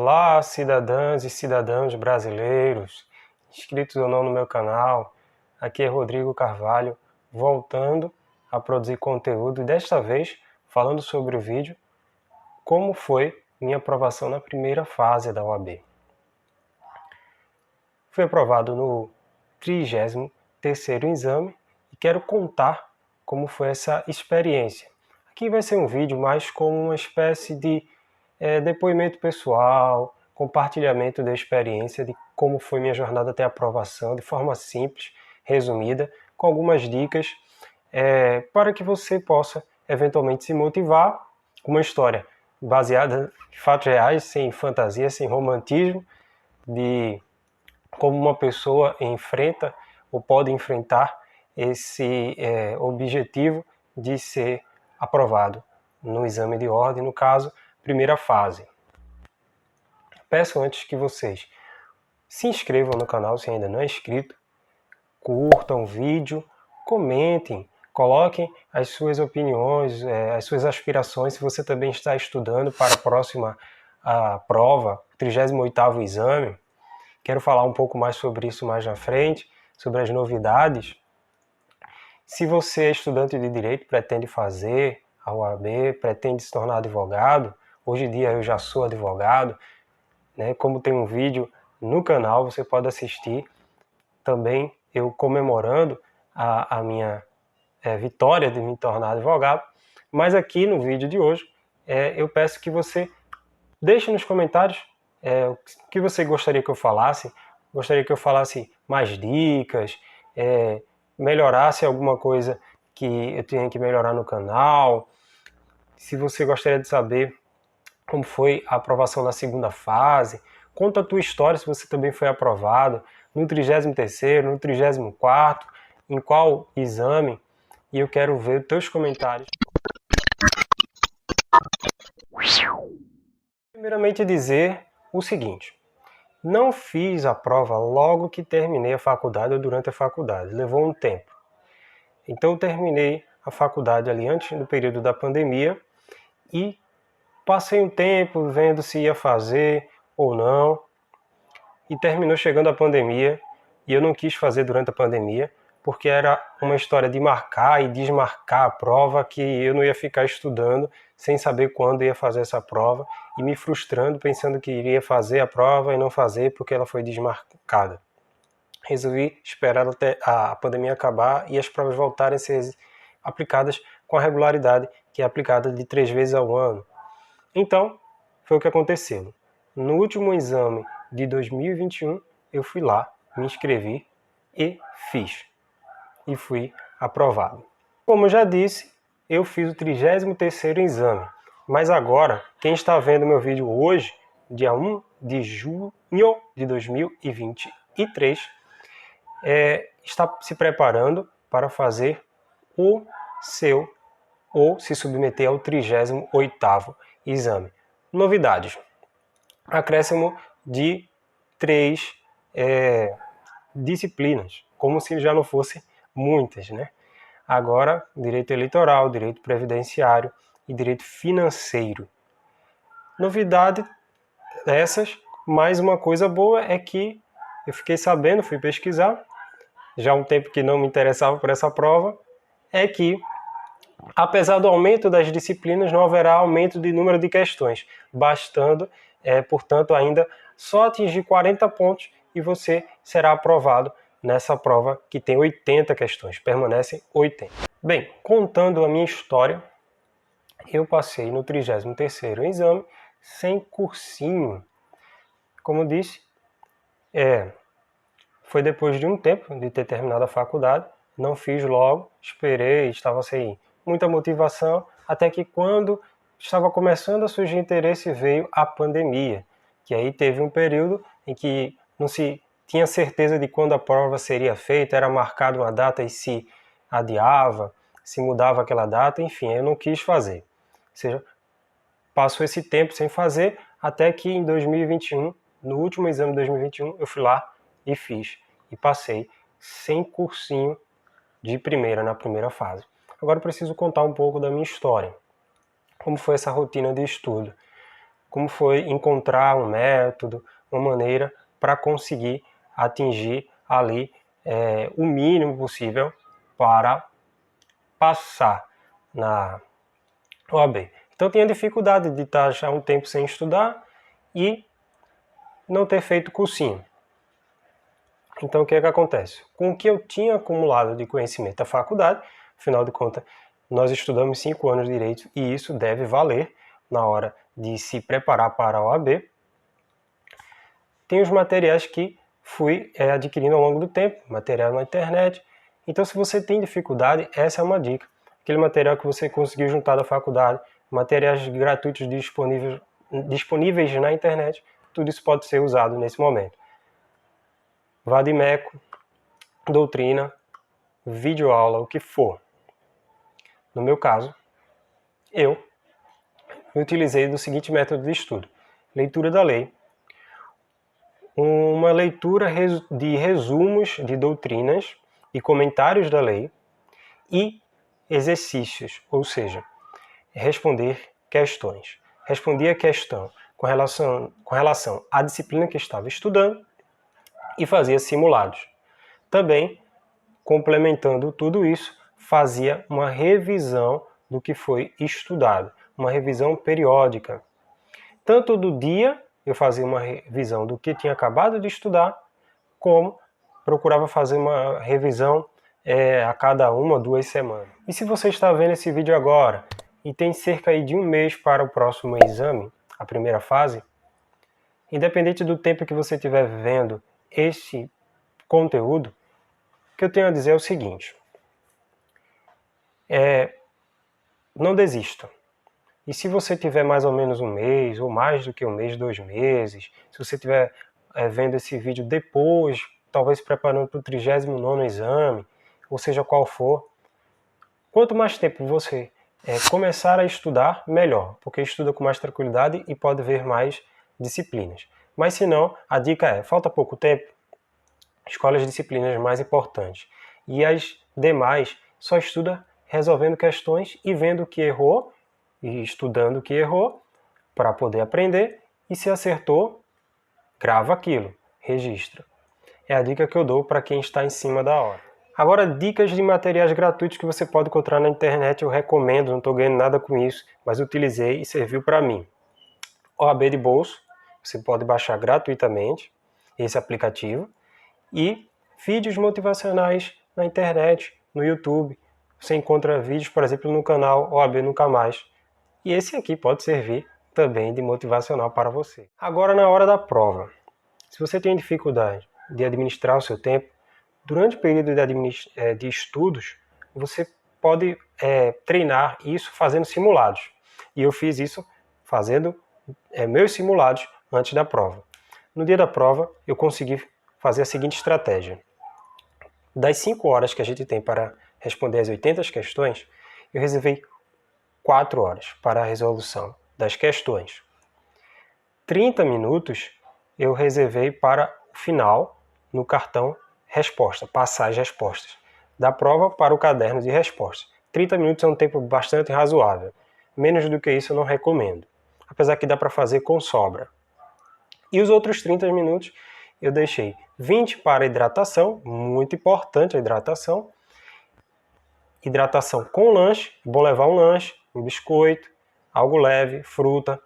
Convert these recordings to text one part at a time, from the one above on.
Olá, cidadãs e cidadãos brasileiros, inscritos ou não no meu canal. Aqui é Rodrigo Carvalho, voltando a produzir conteúdo e desta vez falando sobre o vídeo como foi minha aprovação na primeira fase da OAB. Fui aprovado no 33º exame e quero contar como foi essa experiência. Aqui vai ser um vídeo mais como uma espécie de depoimento pessoal, compartilhamento da experiência de como foi minha jornada até a aprovação, de forma simples, resumida, com algumas dicas para que você possa eventualmente se motivar com uma história baseada em fatos reais, sem fantasia, sem romantismo, de como uma pessoa enfrenta ou pode enfrentar esse objetivo de ser aprovado no exame de ordem, no caso, primeira fase. Peço antes que vocês se inscrevam no canal se ainda não é inscrito, curtam o vídeo, comentem, coloquem as suas opiniões, as suas aspirações, se você também está estudando para a próxima prova, 38º exame. Quero falar um pouco mais sobre isso mais na frente, sobre as novidades. Se você é estudante de Direito, pretende fazer a OAB, pretende se tornar advogado, hoje em dia eu já sou advogado, né? Como tem um vídeo no canal, você pode assistir também eu comemorando a minha vitória de me tornar advogado. Mas aqui no vídeo de hoje, eu peço que você deixe nos comentários o que você gostaria que eu falasse. Gostaria que eu falasse mais dicas, melhorasse alguma coisa que eu tenha que melhorar no canal. Se você gostaria de saber como foi a aprovação na segunda fase, conta a tua história se você também foi aprovado, no 33º, no 34º, em qual exame, e eu quero ver os teus comentários. Primeiramente dizer o seguinte, não fiz a prova logo que terminei a faculdade ou durante a faculdade, levou um tempo. Então eu terminei a faculdade ali antes do período da pandemia e passei um tempo vendo se ia fazer ou não, e terminou chegando a pandemia, e eu não quis fazer durante a pandemia, porque era uma história de marcar e desmarcar a prova, que eu não ia ficar estudando sem saber quando ia fazer essa prova, e me frustrando, pensando que iria fazer a prova e não fazer porque ela foi desmarcada. Resolvi esperar até a pandemia acabar e as provas voltarem a ser aplicadas com a regularidade que é aplicada de 3 vezes ao ano. Então, foi o que aconteceu. No último exame de 2021, eu fui lá, me inscrevi e fiz. E fui aprovado. Como eu já disse, eu fiz o 33º exame. Mas agora, quem está vendo meu vídeo hoje, dia 1 de junho de 2023, está se preparando para fazer o seu, ou se submeter ao 38º exame. Novidades. Acréscimo de 3 disciplinas, como se já não fossem muitas, né? Agora, direito eleitoral, direito previdenciário e direito financeiro. Novidade dessas, mais uma coisa boa é que eu fiquei sabendo, fui pesquisar, já há um tempo que não me interessava por essa prova, é que apesar do aumento das disciplinas, não haverá aumento de número de questões, bastando, portanto, ainda só atingir 40 pontos e você será aprovado nessa prova que tem 80 questões, permanecem 80. Bem, contando a minha história, eu passei no 33º exame sem cursinho. Como disse, foi depois de um tempo de ter terminado a faculdade, não fiz logo, esperei, estava sem muita motivação, até que quando estava começando a surgir interesse veio a pandemia, que aí teve um período em que não se tinha certeza de quando a prova seria feita, era marcada uma data e se adiava, se mudava aquela data, enfim, eu não quis fazer. Ou seja, passou esse tempo sem fazer, até que em 2021, no último exame de 2021, eu fui lá e fiz, e passei sem cursinho de primeira, na primeira fase. Agora eu preciso contar um pouco da minha história. Como foi essa rotina de estudo? como foi encontrar um método, uma maneira para conseguir atingir ali o mínimo possível para passar na OAB. Então tinha dificuldade de estar já um tempo sem estudar e não ter feito cursinho. Então o que é que acontece? Com o que eu tinha acumulado de conhecimento da faculdade, afinal de contas, nós estudamos 5 anos de Direito e isso deve valer na hora de se preparar para a OAB. Tem os materiais que fui adquirindo ao longo do tempo, material na internet. Então se você tem dificuldade, essa é uma dica. Aquele material que você conseguiu juntar da faculdade, materiais gratuitos disponíveis na internet, tudo isso pode ser usado nesse momento. Vadimeco, doutrina, videoaula, o que for. No meu caso, eu utilizei do seguinte método de estudo: leitura da lei, uma leitura de resumos de doutrinas e comentários da lei e exercícios, ou seja, responder questões. Respondia a questão com relação à disciplina que estava estudando e fazia simulados. Também, complementando tudo isso, fazia uma revisão do que foi estudado, uma revisão periódica. Tanto do dia, eu fazia uma revisão do que tinha acabado de estudar, como procurava fazer uma revisão a cada 1 ou 2 semanas. E se você está vendo esse vídeo agora e tem cerca de 1 mês para o próximo exame, a primeira fase, independente do tempo que você estiver vendo esse conteúdo, o que eu tenho a dizer é o seguinte: não desista. E se você tiver mais ou menos 1 mês, ou mais do que 1 mês, 2 meses, se você estiver vendo esse vídeo depois, talvez se preparando para o 39º exame, ou seja qual for, quanto mais tempo você começar a estudar, melhor, porque estuda com mais tranquilidade e pode ver mais disciplinas. Mas se não, a dica é: falta pouco tempo, escolhe as disciplinas mais importantes. E as demais, só estuda resolvendo questões e vendo o que errou, e estudando o que errou, para poder aprender. E se acertou, grava aquilo, registra. É a dica que eu dou para quem está em cima da hora. Agora, dicas de materiais gratuitos que você pode encontrar na internet, eu recomendo, não estou ganhando nada com isso, mas utilizei e serviu para mim. OAB de bolso, você pode baixar gratuitamente esse aplicativo. E vídeos motivacionais na internet, no YouTube. Você encontra vídeos, por exemplo, no canal OAB Nunca Mais. E esse aqui pode servir também de motivacional para você. Agora, na hora da prova, se você tem dificuldade de administrar o seu tempo, durante o período de estudos, você pode treinar isso fazendo simulados. E eu fiz isso fazendo meus simulados antes da prova. No dia da prova, eu consegui fazer a seguinte estratégia. Das 5 horas que a gente tem para responder as 80 questões, eu reservei 4 horas para a resolução das questões. 30 minutos eu reservei para o final, no cartão resposta, passar as respostas da prova para o caderno de respostas. 30 minutos é um tempo bastante razoável. Menos do que isso eu não recomendo, apesar que dá para fazer com sobra. E os outros 30 minutos eu deixei 20 para hidratação, muito importante a hidratação. Hidratação com lanche, bom levar um lanche, um biscoito, algo leve, fruta.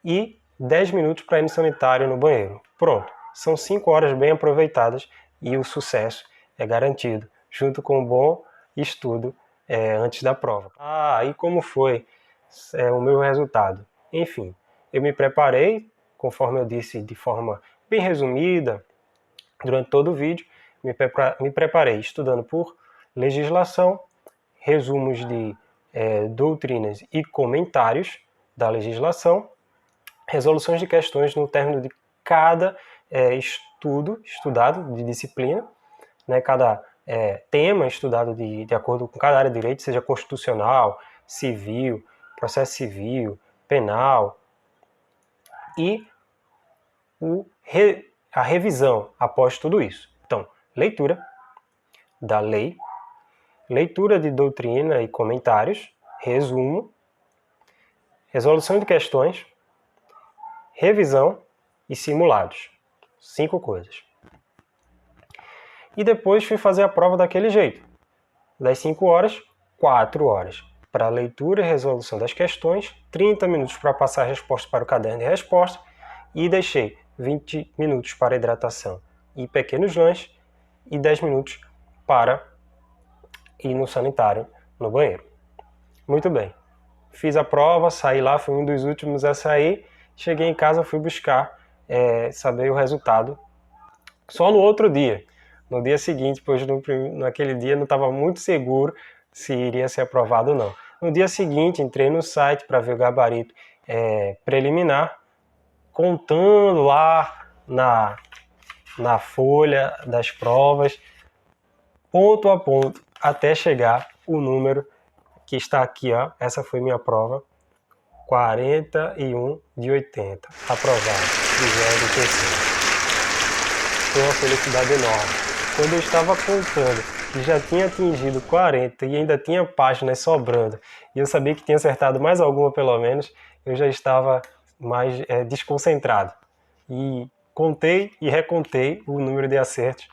E 10 minutos para ir no sanitário no banheiro. Pronto, são 5 horas bem aproveitadas e o sucesso é garantido, junto com um bom estudo antes da prova. E como foi o meu resultado? Enfim, eu me preparei, conforme eu disse, de forma bem resumida, durante todo o vídeo, me preparei estudando por legislação, resumos de doutrinas e comentários da legislação, resoluções de questões no término de cada estudado de disciplina, né, cada tema estudado de acordo com cada área de direito, seja constitucional, civil, processo civil, penal, e a revisão após tudo isso. Então, leitura da lei, leitura de doutrina e comentários, resumo, resolução de questões, revisão e simulados. 5 coisas. E depois fui fazer a prova daquele jeito. Das 5 horas, 4 horas para leitura e resolução das questões, 30 minutos para passar a resposta para o caderno de resposta e deixei 20 minutos para hidratação e pequenos lanches e 10 minutos para ir no sanitário, no banheiro. Muito bem. Fiz a prova, saí lá, fui um dos últimos a sair. Cheguei em casa, fui buscar saber o resultado só no outro dia. No dia seguinte, pois naquele dia não estava muito seguro se iria ser aprovado ou não. No dia seguinte, entrei no site para ver o gabarito preliminar, contando lá na folha das provas, ponto a ponto, até chegar o número que está aqui, ó. Essa foi minha prova, 41 de 80, aprovado, 23º. Foi uma felicidade enorme. Quando eu estava contando que já tinha atingido 40 e ainda tinha páginas sobrando, e eu sabia que tinha acertado mais alguma pelo menos, eu já estava mais desconcentrado. E contei e recontei o número de acertos.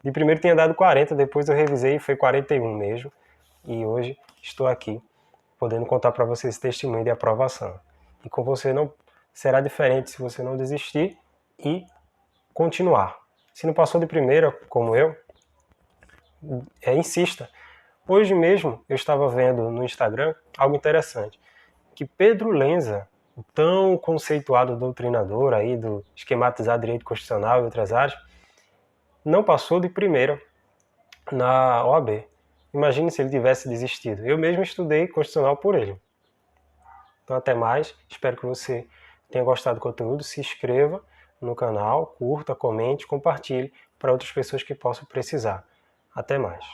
De primeiro tinha dado 40, depois eu revisei e foi 41 mesmo. E hoje estou aqui, podendo contar para vocês esse testemunho de aprovação. E com você não será diferente se você não desistir e continuar. Se não passou de primeira, como eu, insista. Hoje mesmo eu estava vendo no Instagram algo interessante, que Pedro Lenza, o tão conceituado doutrinador aí do esquematizar direito constitucional e outras áreas, não passou de primeira na OAB. Imagine se ele tivesse desistido. Eu mesmo estudei constitucional por ele. Então até mais, espero que você tenha gostado do conteúdo, se inscreva no canal, curta, comente, compartilhe para outras pessoas que possam precisar. Até mais.